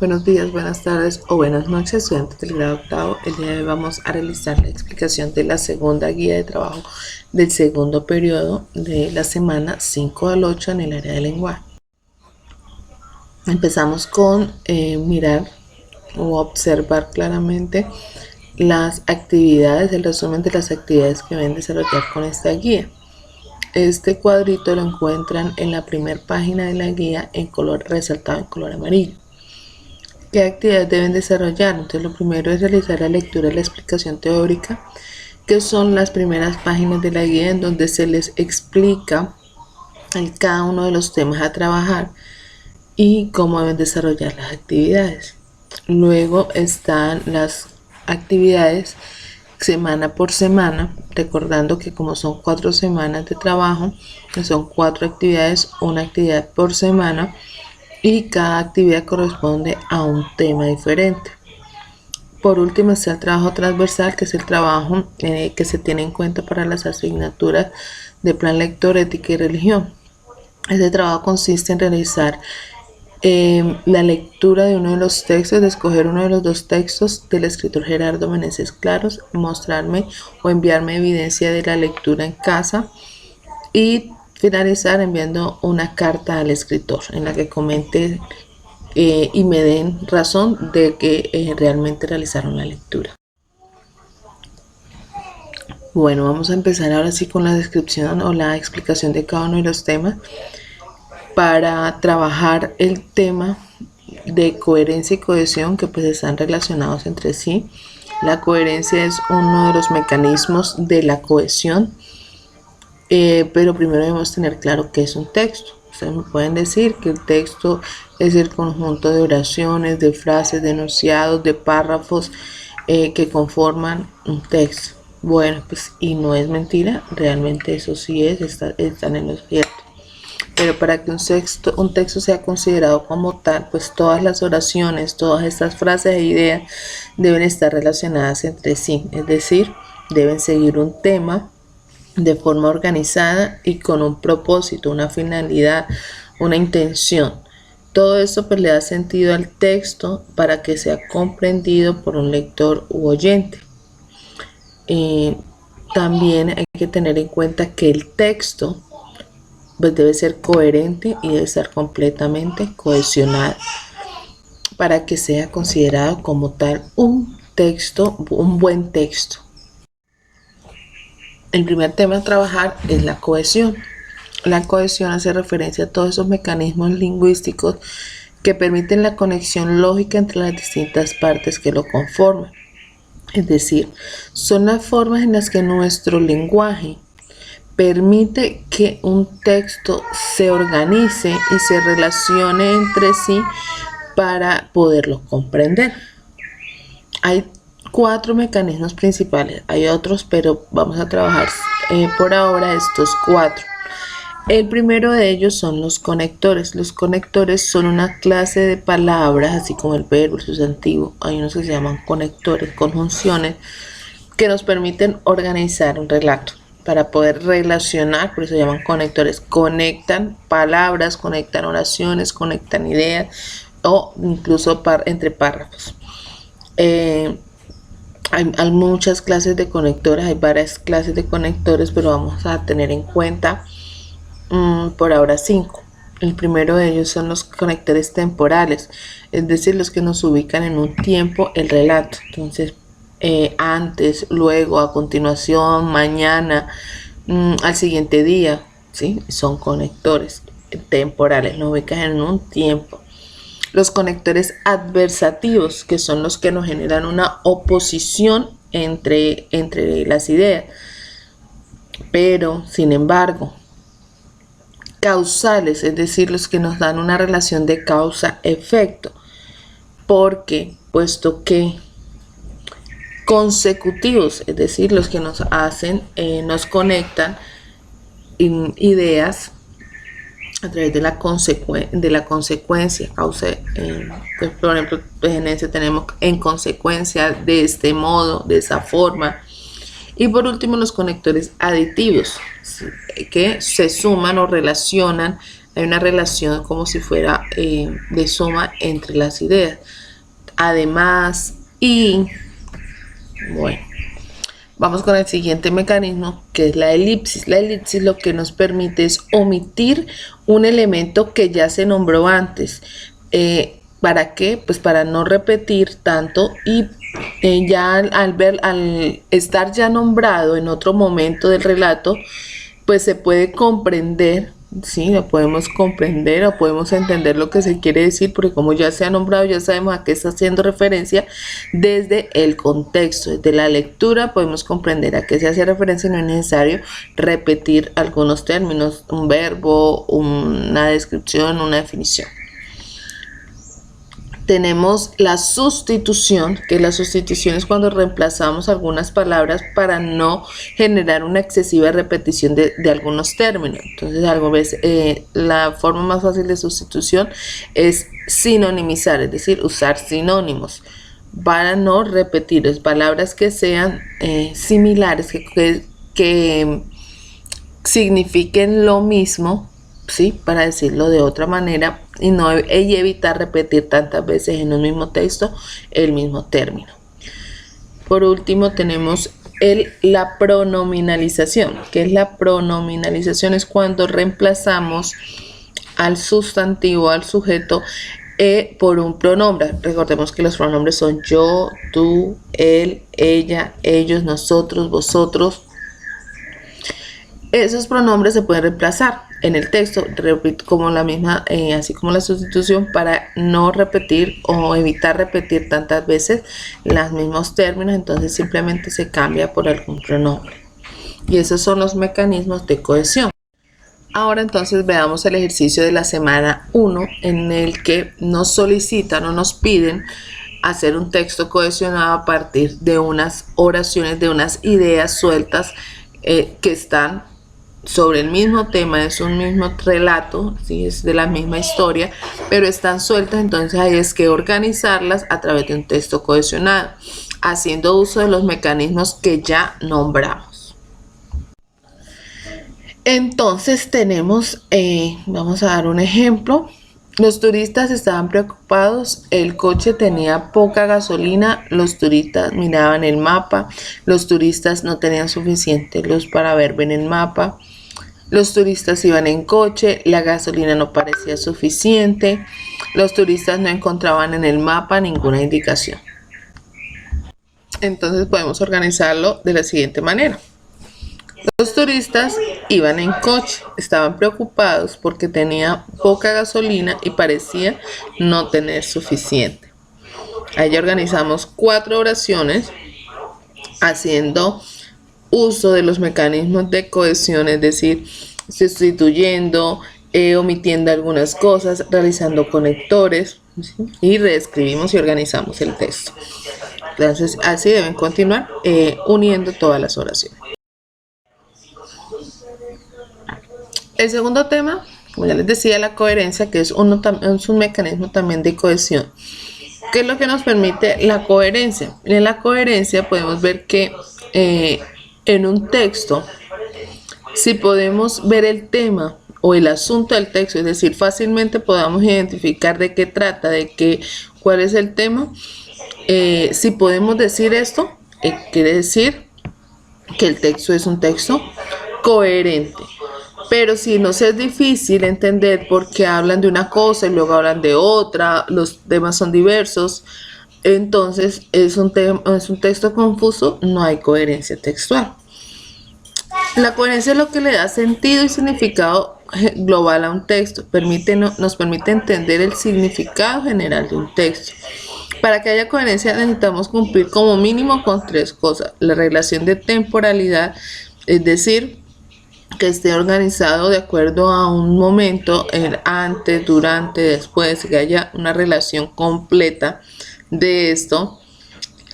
Buenos días, buenas tardes o buenas noches, estudiantes del grado octavo. El día de hoy vamos a realizar la explicación de la segunda guía de trabajo del segundo periodo de la semana 5 al 8 en el área de lenguaje. Empezamos con mirar o observar claramente las actividades, el resumen de las actividades que deben desarrollar con esta guía. Este cuadrito lo encuentran en la primera página de la guía en color resaltado en color amarillo. ¿Qué actividades deben desarrollar? Entonces lo primero es realizar la lectura y la explicación teórica, que son las primeras páginas de la guía en donde se les explica cada uno de los temas a trabajar y cómo deben desarrollar las actividades. Luego están las actividades semana por semana, recordando que como son 4 semanas de trabajo, que son 4 actividades, una actividad por semana, y cada actividad corresponde a un tema diferente. Por último está el trabajo transversal, que es el trabajo que se tiene en cuenta para las asignaturas de plan lector, ética y religión. Este trabajo consiste en realizar la lectura de uno de los textos, de escoger uno de los 2 textos del escritor Gerardo Meneses Claros, mostrarme o enviarme evidencia de la lectura en casa y finalizar enviando una carta al escritor en la que comente y me den razón de que realmente realizaron la lectura. Bueno, vamos a empezar ahora sí con la descripción o la explicación de cada uno de los temas para trabajar el tema de coherencia y cohesión, que pues están relacionados entre sí. La coherencia es uno de los mecanismos de la cohesión, pero primero debemos tener claro qué es un texto. Ustedes me pueden decir que el texto es el conjunto de oraciones, de frases, de enunciados, de párrafos que conforman un texto. Bueno, pues y no es mentira, realmente eso sí están en lo cierto. Pero para que un texto sea considerado como tal, pues todas las oraciones, todas estas frases e ideas deben estar relacionadas entre sí, es decir, deben seguir un tema de forma organizada y con un propósito, una finalidad, una intención. Todo esto pues le da sentido al texto para que sea comprendido por un lector u oyente. También hay que tener en cuenta que el texto pues debe ser coherente y debe estar completamente cohesionado para que sea considerado como tal un texto, un buen texto. El primer tema a trabajar es la cohesión. La cohesión hace referencia a todos esos mecanismos lingüísticos que permiten la conexión lógica entre las distintas partes que lo conforman. Es decir, son las formas en las que nuestro lenguaje permite que un texto se organice y se relacione entre sí para poderlo comprender. Hay 4 mecanismos principales, hay otros, pero vamos a trabajar por ahora estos 4. El primero de ellos son los conectores. Los conectores son una clase de palabras, así como el verbo, el sustantivo. Hay unos que se llaman conectores, conjunciones, que nos permiten organizar un relato para poder relacionar, por eso se llaman conectores. Conectan palabras, conectan oraciones, conectan ideas o incluso entre párrafos. Hay muchas clases de conectores, hay varias clases de conectores, pero vamos a tener en cuenta por ahora 5. El primero de ellos son los conectores temporales, es decir, los que nos ubican en un tiempo el relato. Entonces, antes, luego, a continuación, mañana, al siguiente día, ¿sí? Son conectores temporales, nos ubican en un tiempo. Los conectores adversativos, que son los que nos generan una oposición entre las ideas, pero sin embargo, causales, es decir, los que nos dan una relación de causa-efecto, porque puesto que consecutivos, es decir, los que nos hacen, nos conectan ideas a través de la consecuencia, causa, pues, por ejemplo, en ese tenemos en consecuencia, de este modo, de esa forma. Y por último, los conectores aditivos, que se suman o relacionan Hay una relación como si fuera de suma entre las ideas. Además, y bueno, vamos con el siguiente mecanismo, que es la elipsis. La elipsis lo que nos permite es omitir un elemento que ya se nombró antes. ¿Para qué? Pues para no repetir tanto y ya al estar ya nombrado en otro momento del relato, pues se puede comprender, sí, lo podemos comprender o podemos entender lo que se quiere decir, porque como ya se ha nombrado, ya sabemos a qué está haciendo referencia desde el contexto, desde la lectura podemos comprender a qué se hace referencia y no es necesario repetir algunos términos, un verbo, una descripción, una definición. Tenemos la sustitución, que la sustitución es cuando reemplazamos algunas palabras para no generar una excesiva repetición de algunos términos. Entonces, la forma más fácil de sustitución es sinonimizar, es decir, usar sinónimos para no repetir las palabras que sean similares, que signifiquen lo mismo, ¿sí? Para decirlo de otra manera y evitar repetir tantas veces en un mismo texto el mismo término. Por último tenemos la pronominalización. ¿Qué es la pronominalización? Es cuando reemplazamos al sustantivo, al sujeto, por un pronombre. Recordemos que los pronombres son yo, tú, él, ella, ellos, nosotros, vosotros. Esos pronombres se pueden reemplazar en el texto, como la misma, así como la sustitución, para no repetir o evitar repetir tantas veces los mismos términos. Entonces simplemente se cambia por algún pronombre. Y esos son los mecanismos de cohesión. Ahora entonces veamos el ejercicio de la semana 1, en el que nos solicitan o nos piden hacer un texto cohesionado a partir de unas oraciones, de unas ideas sueltas que están sobre el mismo tema, es un mismo relato, ¿sí? Es de la misma historia, pero están sueltas. Entonces hay que organizarlas a través de un texto cohesionado, haciendo uso de los mecanismos que ya nombramos. Entonces tenemos, vamos a dar un ejemplo. Los turistas estaban preocupados, el coche tenía poca gasolina, los turistas miraban el mapa, los turistas no tenían suficiente luz para ver bien el mapa, los turistas iban en coche, la gasolina no parecía suficiente, los turistas no encontraban en el mapa ninguna indicación. Entonces podemos organizarlo de la siguiente manera. Los turistas iban en coche, estaban preocupados porque tenía poca gasolina y parecía no tener suficiente. Ahí organizamos 4 oraciones haciendo uso de los mecanismos de cohesión, es decir, sustituyendo, omitiendo algunas cosas, realizando conectores, ¿sí? Y reescribimos y organizamos el texto. Entonces así deben continuar uniendo todas las oraciones. El segundo tema, como ya les decía, la coherencia, que es un mecanismo también de cohesión. ¿Qué es lo que nos permite la coherencia? En la coherencia podemos ver que en un texto, si podemos ver el tema o el asunto del texto, es decir, fácilmente podamos identificar de qué trata, cuál es el tema, si podemos decir esto, quiere decir que el texto es un texto coherente. Pero si nos es difícil entender por qué hablan de una cosa y luego hablan de otra, los temas son diversos, entonces es un texto confuso, no hay coherencia textual. La coherencia es lo que le da sentido y significado global a un texto, nos permite entender el significado general de un texto. Para que haya coherencia necesitamos cumplir como mínimo con 3 cosas: la relación de temporalidad, es decir, que esté organizado de acuerdo a un momento, el antes, durante, después, que haya una relación completa de esto,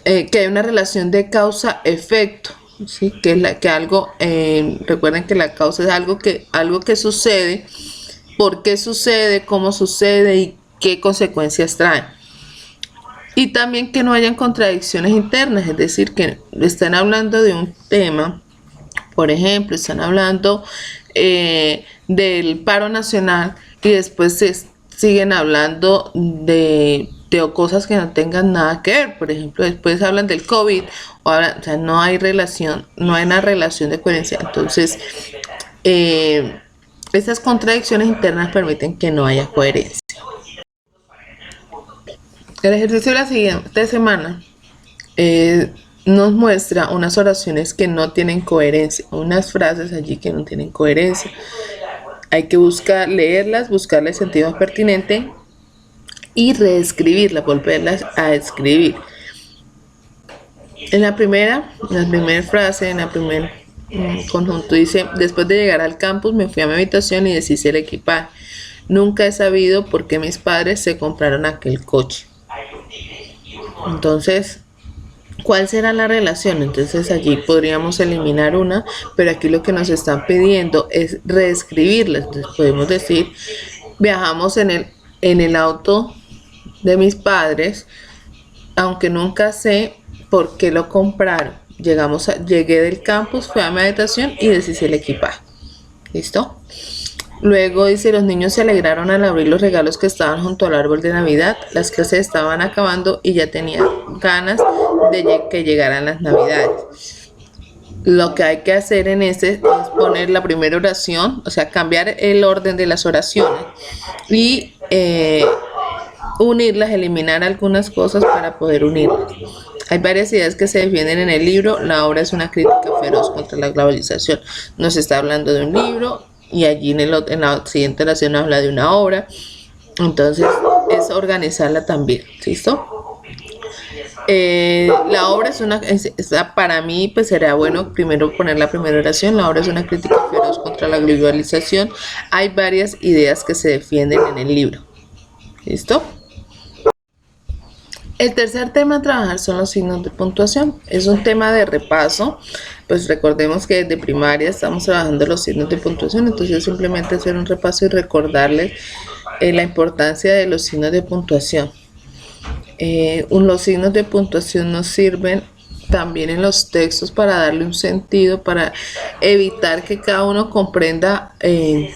que haya una relación de causa-efecto, ¿sí? Recuerden que la causa es algo que sucede, por qué sucede, cómo sucede y qué consecuencias trae. Y también que no hayan contradicciones internas, es decir, que estén hablando de un tema. Por ejemplo, están hablando del paro nacional y después siguen hablando de cosas que no tengan nada que ver. Por ejemplo, después hablan del COVID, o sea, no hay relación, no hay una relación de coherencia. Entonces, esas contradicciones internas permiten que no haya coherencia. El ejercicio de la siguiente semana nos muestra unas oraciones que no tienen coherencia, unas frases allí que no tienen coherencia. Hay que leerlas, buscarle sentido pertinente y reescribirlas, volverlas a escribir. En la primera frase, en la primer conjunto dice: después de llegar al campus me fui a mi habitación y deshice el equipaje. Nunca he sabido por qué mis padres se compraron aquel coche. Entonces, ¿cuál será la relación? Entonces allí podríamos eliminar una, pero aquí lo que nos están pidiendo es reescribirla. Entonces podemos decir: viajamos en el auto de mis padres, aunque nunca sé por qué lo compraron. Llegué del campus, fui a mi habitación y deshice el equipaje. ¿Listo? Luego dice: los niños se alegraron al abrir los regalos que estaban junto al árbol de Navidad. Las clases estaban acabando y ya tenía ganas de que llegaran las Navidades. Lo que hay que hacer en es poner la primera oración, o sea, cambiar el orden de las oraciones y unirlas, eliminar algunas cosas para poder unirlas. Hay varias ideas que se defienden en el libro. La obra es una crítica feroz contra la globalización. Nos está hablando de un libro y allí en la siguiente oración habla de una obra. Entonces es organizarla también. ¿Listo? La obra para mí pues será bueno primero poner la primera oración. La obra es una crítica feroz contra la globalización. Hay varias ideas que se defienden en el libro. ¿Listo? El tercer tema a trabajar son los signos de puntuación. Es un tema de repaso, pues recordemos que desde primaria estamos trabajando los signos de puntuación, entonces simplemente hacer un repaso y recordarles la importancia de los signos de puntuación. Los signos de puntuación nos sirven también en los textos para darle un sentido, para evitar que cada uno comprenda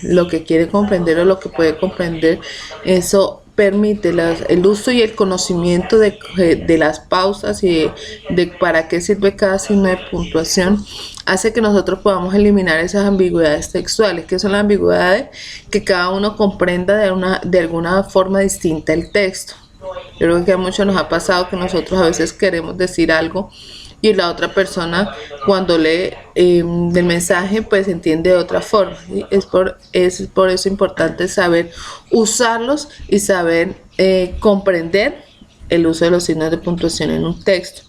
lo que quiere comprender o lo que puede comprender. Eso permite el uso y el conocimiento de las pausas y de para qué sirve cada signo de puntuación. Hace que nosotros podamos eliminar esas ambigüedades textuales. ¿Qué son las ambigüedades? Que cada uno comprenda de alguna forma distinta el texto. Yo creo que a muchos nos ha pasado que nosotros a veces queremos decir algo y la otra persona cuando lee el mensaje pues entiende de otra forma, ¿sí? Es por eso importante saber usarlos y saber comprender el uso de los signos de puntuación en un texto.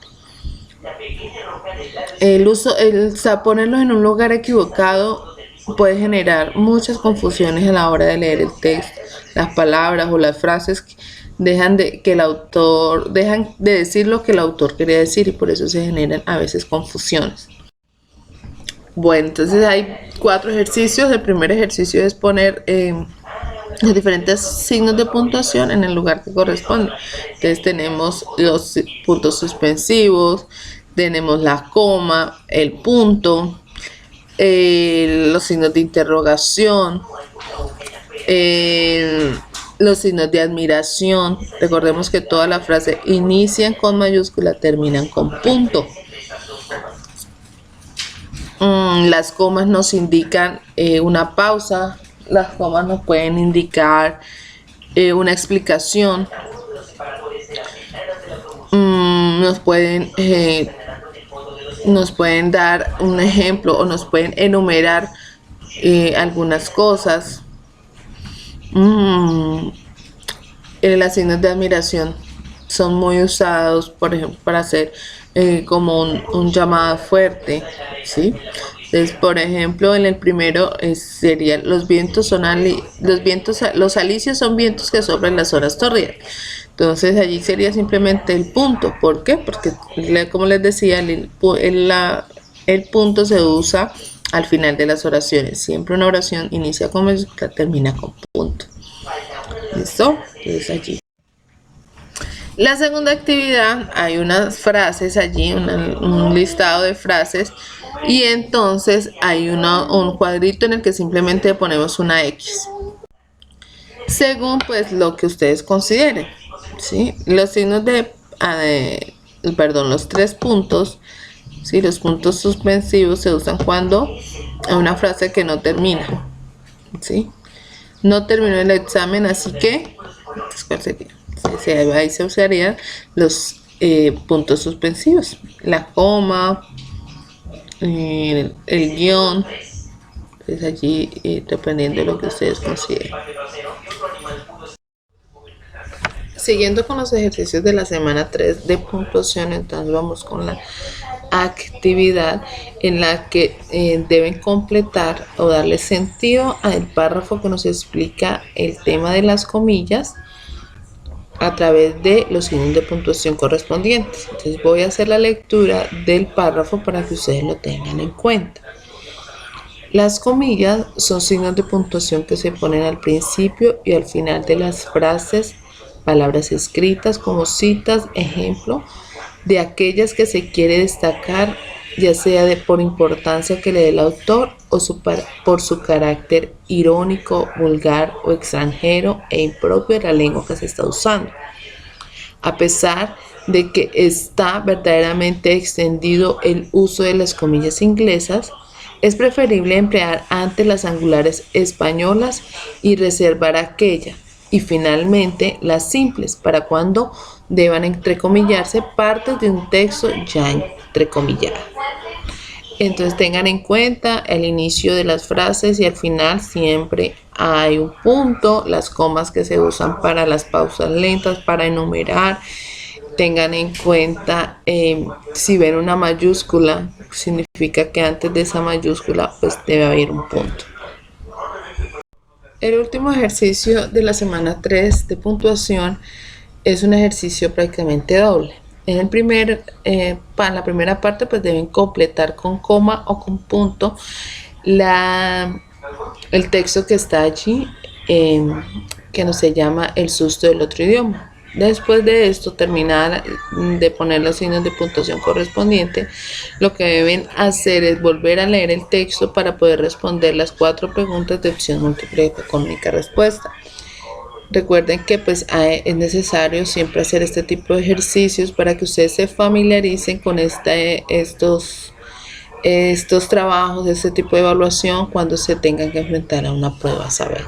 Ponerlos en un lugar equivocado puede generar muchas confusiones a la hora de leer el texto. Las palabras o las frases dejan de decir lo que el autor quería decir y por eso se generan a veces confusiones. Bueno, entonces hay 4 ejercicios. El primer ejercicio es poner los diferentes signos de puntuación en el lugar que corresponde. Entonces tenemos los puntos suspensivos, tenemos la coma, el punto, los signos de interrogación, los signos de admiración. Recordemos que todas las frases inician con mayúscula, terminan con punto. Las comas nos indican una pausa. Las comas nos pueden indicar una explicación. Nos pueden dar un ejemplo o nos pueden enumerar algunas cosas. Las signos de admiración son muy usados, por ejemplo, para hacer como un llamado fuerte, ¿sí? Entonces, por ejemplo, en el primero sería los alisios son vientos que soplan las horas tórridas. Entonces allí sería simplemente el punto. ¿Por qué? Porque, como les decía, el punto se usa al final de las oraciones. Siempre una oración inicia con mayúscula, termina con punto. ¿Listo? Entonces allí. La segunda actividad, hay unas frases allí, un listado de frases, y entonces hay un cuadrito en el que simplemente ponemos una X. según pues lo que ustedes consideren, ¿sí? Los signos los 3 puntos, ¿sí? Los puntos suspensivos se usan cuando hay una frase que no termina, ¿sí? No terminó el examen, así que, pues, ¿cuál sería? Sí, ahí se usarían los puntos suspensivos, la coma, el guión, pues allí dependiendo de lo que ustedes consideren. Siguiendo con los ejercicios de la semana 3 de puntuación, entonces vamos con la actividad en la que deben completar o darle sentido al párrafo que nos explica el tema de las comillas a través de los signos de puntuación correspondientes. Entonces voy a hacer la lectura del párrafo para que ustedes lo tengan en cuenta. Las comillas son signos de puntuación que se ponen al principio y al final de las frases, palabras escritas como citas, ejemplo, de aquellas que se quiere destacar, ya sea por importancia que le dé el autor o por su carácter irónico, vulgar o extranjero e impropio de la lengua que se está usando. A pesar de que está verdaderamente extendido el uso de las comillas inglesas, es preferible emplear antes las angulares españolas y reservar aquella, y finalmente las simples para cuando deban entrecomillarse partes de un texto ya entrecomillado. Entonces tengan en cuenta el inicio de las frases y al final siempre hay un punto, las comas que se usan para las pausas lentas, para enumerar. Tengan en cuenta si ven una mayúscula, significa que antes de esa mayúscula pues debe haber un punto. El último ejercicio de la semana 3 de puntuación es un ejercicio prácticamente doble. En la primera parte pues deben completar con coma o con punto el texto que está allí, que no se llama El susto del otro idioma. Después de esto, terminar de poner los signos de puntuación correspondientes, lo que deben hacer es volver a leer el texto para poder responder las 4 preguntas de opción múltiple con única respuesta. Recuerden que pues es necesario siempre hacer este tipo de ejercicios para que ustedes se familiaricen con estos trabajos, este tipo de evaluación cuando se tengan que enfrentar a una prueba a saber.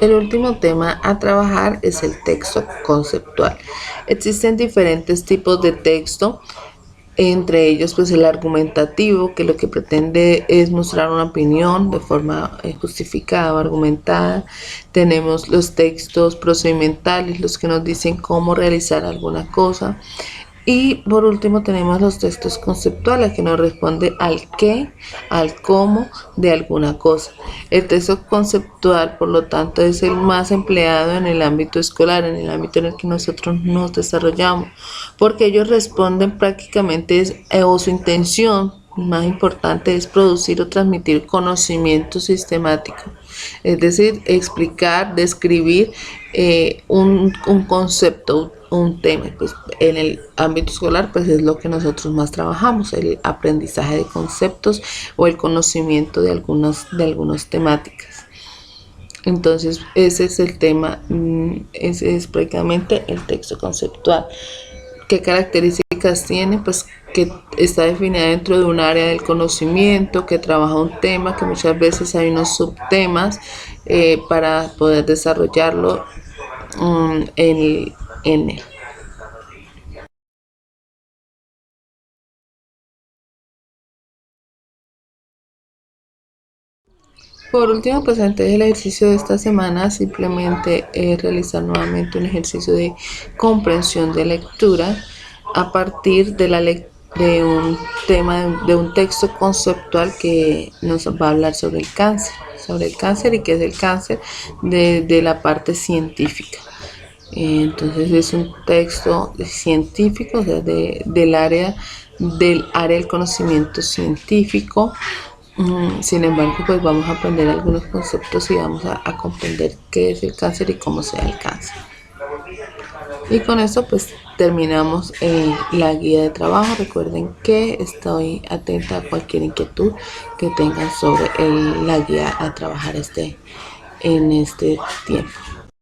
El último tema a trabajar es el texto conceptual. Existen diferentes tipos de texto, entre ellos pues el argumentativo, que lo que pretende es mostrar una opinión de forma justificada o argumentada. Tenemos los textos procedimentales, los que nos dicen cómo realizar alguna cosa. Y por último tenemos los textos conceptuales que nos responde al qué, al cómo de alguna cosa. El texto conceptual, por lo tanto, es el más empleado en el ámbito escolar, en el ámbito en el que nosotros nos desarrollamos, porque ellos responden prácticamente, o su intención más importante es producir o transmitir conocimiento sistemático, es decir, explicar, describir un concepto, un tema. Pues en el ámbito escolar pues es lo que nosotros más trabajamos, el aprendizaje de conceptos o el conocimiento de algunas temáticas. Entonces ese es el tema, ese es prácticamente el texto conceptual. ¿Qué características tiene? Pues que está definida dentro de un área del conocimiento, que trabaja un tema, que muchas veces hay unos subtemas para poder desarrollarlo en él. Por último, pues antes del ejercicio de esta semana, simplemente realizar nuevamente un ejercicio de comprensión de lectura a partir de la lectura de un tema, de un texto conceptual que nos va a hablar sobre el cáncer y qué es el cáncer de la parte científica. Entonces es un texto científico, o sea, del área del conocimiento científico. Sin embargo, pues vamos a aprender algunos conceptos y vamos a comprender qué es el cáncer y cómo se da el cáncer. Y con eso pues terminamos la guía de trabajo. Recuerden que estoy atenta a cualquier inquietud que tengan sobre la guía a trabajar en este tiempo.